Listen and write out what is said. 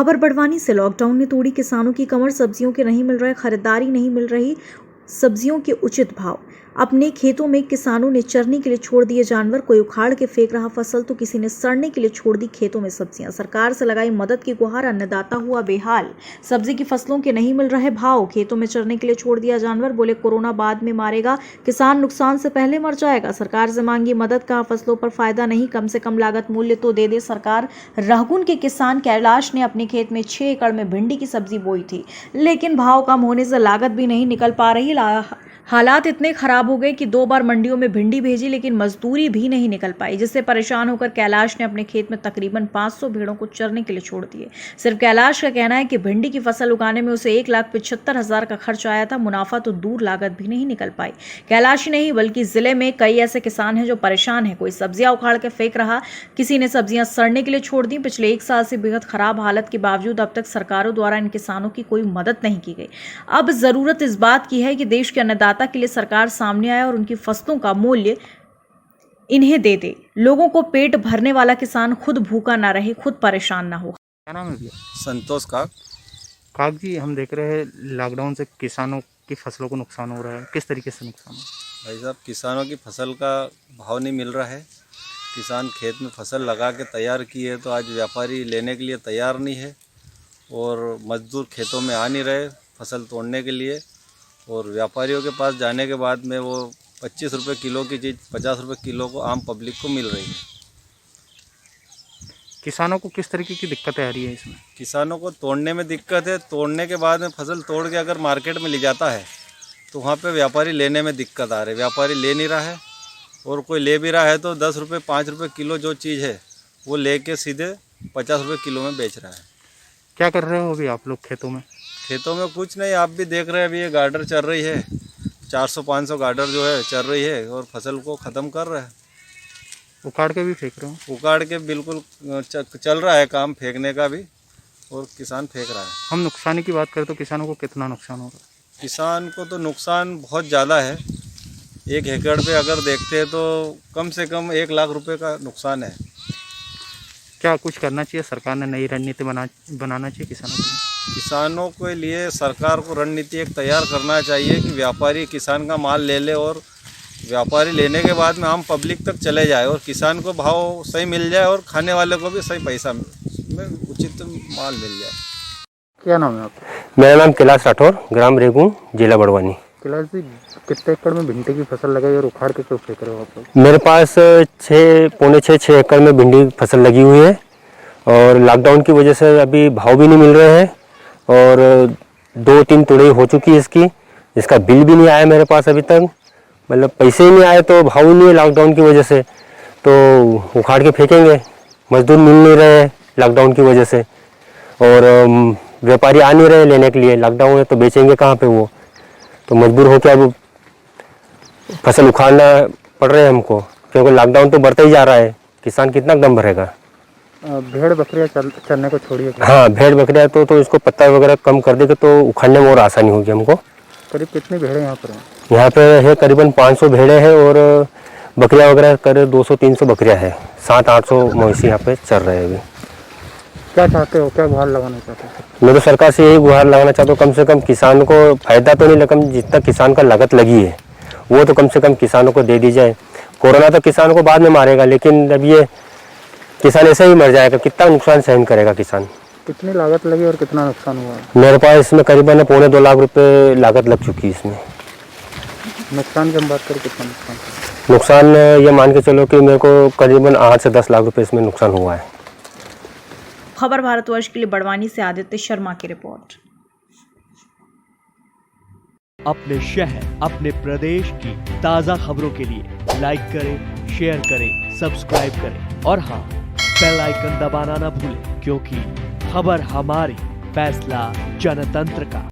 खबर बड़वानी से। लॉकडाउन ने तोड़ी किसानों की कमर। सब्जियों के नहीं मिल रहे खरीदारी, नहीं मिल रही सब्जियों के उचित भाव। अपने खेतों में किसानों ने चरने के लिए छोड़ दिए जानवर। कोई उखाड़ के फेंक रहा फसल तो किसी ने सड़ने के लिए छोड़ दी खेतों में सब्जियां। सरकार से लगाई मदद की गुहार, अन्नदाता हुआ बेहाल। सब्जी की फसलों के नहीं मिल रहे भाव, खेतों में चरने के लिए छोड़ दिया जानवर। बोले कोरोना बाद में मारेगा, किसान नुकसान से पहले मर जाएगा। सरकार से मांगी मदद, कहा फसलों पर फायदा नहीं, कम से कम लागत मूल्य तो दे दे सरकार। रहगुन के किसान कैलाश ने अपने खेत में 6 एकड़ में भिंडी की सब्जी बोई थी, लेकिन भाव कम होने से लागत भी नहीं निकल पा रही। हालात इतने खराब हो गए कि 2 बार मंडियों में भिंडी भेजी, लेकिन मजदूरी भी नहीं निकल पाई, जिससे परेशान होकर कैलाश ने अपने खेत में तकरीबन 500 भेड़ों को चरने के लिए छोड़ दिए। सिर्फ कैलाश का कहना है कि भिंडी की फसल उगाने में उसे 1,75,000 का खर्च आया था। मुनाफा तो दूर, लागत भी नहीं निकल पाई। कैलाश ही नहीं बल्कि जिले में कई ऐसे किसान हैं जो परेशान हैं। कोई सब्जियां उखाड़ के फेंक रहा, किसी ने सब्जियां सड़ने के लिए छोड़ दी। पिछले 1 साल से बेहद खराब हालत के बावजूद अब तक सरकारों द्वारा इन किसानों की कोई मदद नहीं की गई। अब जरूरत इस बात की है कि देश के अन्नदाता के लिए सरकार सामने आए और उनकी फसलों का मूल्य इन्हें दे दे। लोगों को पेट भरने वाला किसान खुद भूखा ना रहे, खुद परेशान ना हो। क्या नाम है भैया? संतोष काक जी, हम देख रहे हैं लॉकडाउन से किसानों की फसलों को नुकसान हो रहा है। किस तरीके से नुकसान हो? भाई साहब, किसानों की फसल का भाव नहीं मिल रहा है। किसान खेत में फसल लगा के तैयार की है तो आज व्यापारी लेने के लिए तैयार नहीं है, और मजदूर खेतों में आ नहीं रहे फसल तोड़ने के लिए। और व्यापारियों के पास जाने के बाद में वो 25 रुपये किलो की चीज़ 50 रुपये किलो को आम पब्लिक को मिल रही है। किसानों को किस तरीके की दिक्कतें आ रही है इसमें? किसानों को तोड़ने में दिक्कत है। तोड़ने के बाद में फसल तोड़ के अगर मार्केट में ले जाता है तो वहाँ पे व्यापारी लेने में दिक्कत आ रही है। व्यापारी ले नहीं रहा है, और कोई ले भी रहा है तो 10 रुपये 5 रुपये किलो जो चीज़ है वो लेके सीधे 50 रुपये किलो में बेच रहा है। क्या कर रहे हो अभी आप लोग खेतों में? खेतों में कुछ नहीं, आप भी देख रहे हैं। अभी ये गार्डर चल रही है, 400-500 गार्डर जो है चल रही है, और फसल को ख़त्म कर रहा है। उखाड़ के भी फेंक रहे हो? उखाड़ के बिल्कुल चल रहा है काम फेंकने का भी, और किसान फेंक रहा है। हम नुकसान की बात करें तो किसानों को कितना नुकसान हो रहा है? किसान को तो नुकसान बहुत ज़्यादा है। 1 एकड़ पे अगर देखते हैं तो कम से कम 1 लाख रुपए का नुकसान है। क्या कुछ करना चाहिए? सरकार ने नई रणनीति बनाना चाहिए किसानों के लिए? किसानों के लिए सरकार को रणनीति एक तैयार करना चाहिए कि व्यापारी किसान का माल ले ले, और व्यापारी लेने के बाद में आम पब्लिक तक चले जाए, और किसान को भाव सही मिल जाए, और खाने वाले को भी सही पैसा में उचित माल मिल जाए। क्या नाम है आपका? मेरा नाम कैलाश राठौर, ग्राम रेगून, जिला बड़वानी। कैलाश जी, कितने एकड़ में भिंडी की फसल लगाई और उखाड़ के क्यों फेंक रहे हो आप लोग? मेरे पास 6 एकड़ में भिंडी की फसल लगी हुई है, और लॉकडाउन की वजह से अभी भाव भी नहीं मिल रहे हैं, और 2-3 तुड़ाई हो चुकी है इसकी, जिसका बिल भी नहीं आया मेरे पास अभी तक। मतलब पैसे ही नहीं आए तो भाव ही नहीं है लॉकडाउन की वजह से, तो उखाड़ के फेंकेंगे। मजदूर मिल नहीं रहे हैं लॉकडाउन की वजह से, और व्यापारी आ नहीं रहे लेने के लिए। लॉकडाउन है तो बेचेंगे कहाँ पे वो, तो मजबूर होकर अब फसल उखाड़ना पड़ रहा है हमको, क्योंकि लॉकडाउन तो बढ़ता ही जा रहा है। किसान कितना दम भरेगा? भेड़ बकरियाँ चरने को छोड़िए। हाँ, भेड़ बकरियाँ तो इसको पत्ता वगैरह कम कर देगा तो उखाड़ने में और आसानी होगी हमको। करीब कितनी भेड़ें यहाँ पर हैं? यहाँ पे है करीबन 500 भेड़ें हैं, और बकरियाँ वगैरह करीब 200-300 बकरियाँ हैं। 700-800 मवेशी यहाँ पे चल रहे हैं अभी। क्या चाहते हो? क्या गुहार लगाना चाहते हो? मैं तो सरकार से यही गुहार लगाना चाहता हूँ, कम से कम किसान को फायदा तो नहीं, लेकिन जितना किसान का लागत लगी है वो तो कम से कम किसानों को दे दी जाए। कोरोना तो किसानों को बाद में मारेगा, लेकिन अब ये किसान ऐसे ही मर जाएगा। कितना नुकसान सहन करेगा किसान? कितनी लागत लगी और कितना नुकसान हुआ? मेरे पास इसमें करीबन 2.25 लाख रुपए लागत लग चुकी है इसमें। नुकसान की हम बात करें, कितना नुकसान? नुकसान ये मान के चलो कि मेरे को करीबन 8 से 10 लाख रुपए इसमें नुकसान हुआ है। खबर भारतवर्ष के लिए बड़वानी से आदित्य शर्मा की रिपोर्ट। अपने शहर, अपने प्रदेश की ताजा खबरों के लिए लाइक करें, शेयर करें, सब्सक्राइब करें, और हाँ, बेल आइकन दबाना ना भूलें, क्योंकि खबर हमारी, फैसला जनतंत्र का।